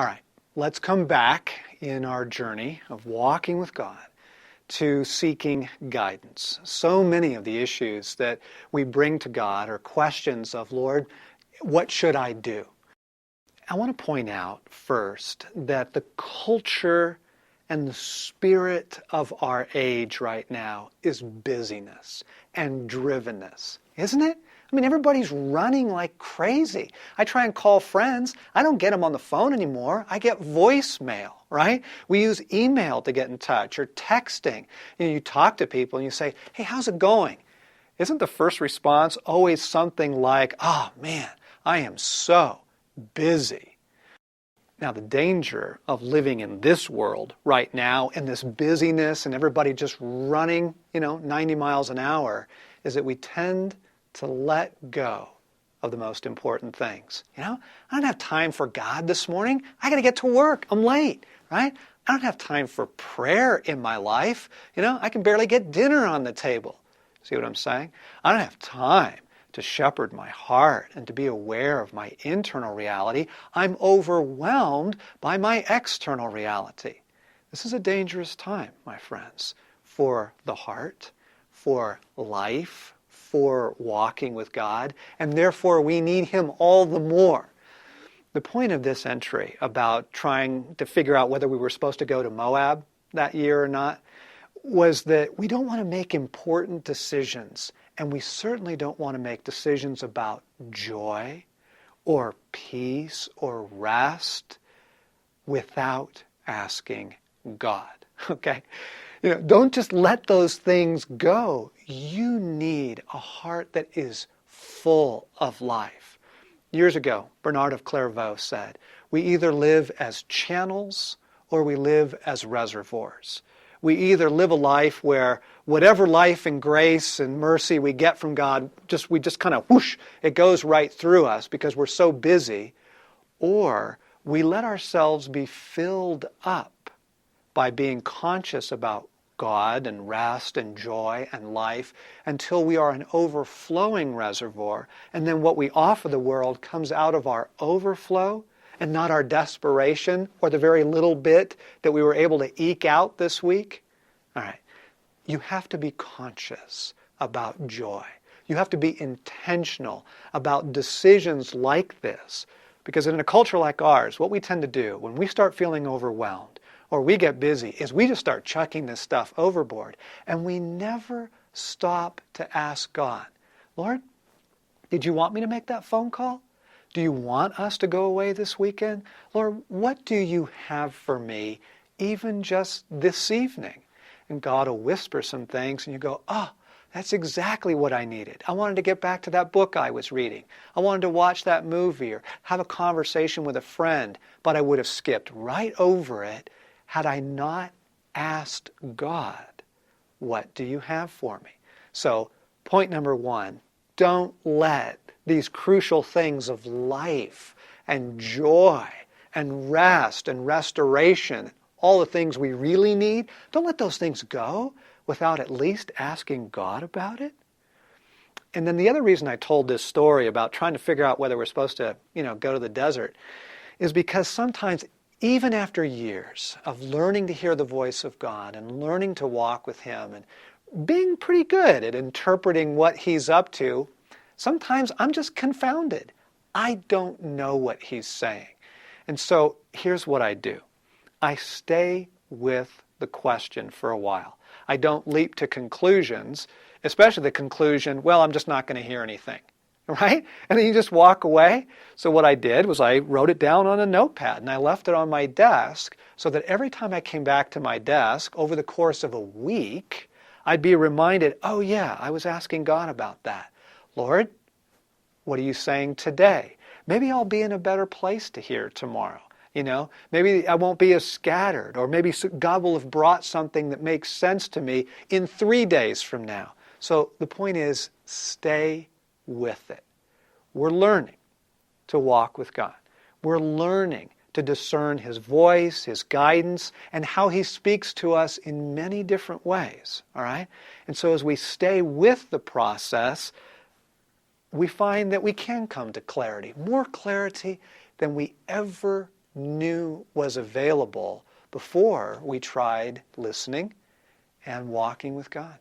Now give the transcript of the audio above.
All right, let's come back in our journey of walking with God to seeking guidance. So many of the issues that we bring to God are questions of, Lord, what should I do? I want to point out first that the culture and the spirit of our age right now is busyness and drivenness, isn't it? I mean, everybody's running like crazy. I try and call friends. I don't get them on the phone anymore. I get voicemail, right? We use email to get in touch or texting. You talk to people and you say, hey, how's it going? Isn't the first response always something like, oh man, I am so busy? Now, the danger of living in this world right now, in this busyness and everybody just running, 90 miles an hour, is that we tend to let go of the most important things. I don't have time for God this morning. I got to get to work. I'm late, right? I don't have time for prayer in my life. I can barely get dinner on the table. See what I'm saying? I don't have time to shepherd my heart and to be aware of my internal reality. I'm overwhelmed by my external reality. This is a dangerous time, my friends, for the heart, for life, for walking with God, and therefore we need Him all the more. The point of this entry about trying to figure out whether we were supposed to go to Moab that year or not was that we don't want to make important decisions, and we certainly don't want to make decisions about joy or peace or rest without asking God, okay? Don't just let those things go. You need a heart that is full of life. Years ago, Bernard of Clairvaux said, we either live as channels or we live as reservoirs. We either live a life where whatever life and grace and mercy we get from God, we just kind of whoosh, it goes right through us because we're so busy, or we let ourselves be filled up by being conscious about God and rest and joy and life until we are an overflowing reservoir, and then what we offer the world comes out of our overflow and not our desperation or the very little bit that we were able to eke out this week. All right, you have to be conscious about joy. You have to be intentional about decisions like this, because in a culture like ours, what we tend to do when we start feeling overwhelmed or we get busy is we just start chucking this stuff overboard, and we never stop to ask God, Lord, did you want me to make that phone call? Do you want us to go away this weekend? Lord, what do you have for me even just this evening? And God will whisper some things and you go, oh, that's exactly what I needed. I wanted to get back to that book I was reading. I wanted to watch that movie or have a conversation with a friend, but I would have skipped right over it had I not asked God, what do you have for me? So, point number one, don't let these crucial things of life and joy and rest and restoration, all the things we really need, don't let those things go without at least asking God about it. And then the other reason I told this story about trying to figure out whether we're supposed to, go to the desert is because sometimes, even after years of learning to hear the voice of God and learning to walk with Him and being pretty good at interpreting what He's up to, sometimes I'm just confounded. I don't know what He's saying. And so here's what I do. I stay with the question for a while. I don't leap to conclusions, especially the conclusion, well, I'm just not going to hear anything. Right? And then you just walk away. So what I did was I wrote it down on a notepad and I left it on my desk so that every time I came back to my desk over the course of a week, I'd be reminded, oh yeah, I was asking God about that. Lord, what are you saying today? Maybe I'll be in a better place to hear tomorrow. Maybe I won't be as scattered, or maybe God will have brought something that makes sense to me in 3 days from now. So the point is, stay with it. We're learning to walk with God. We're learning to discern His voice, His guidance, and how He speaks to us in many different ways. All right? And so as we stay with the process, we find that we can come to clarity, more clarity than we ever knew was available before we tried listening and walking with God.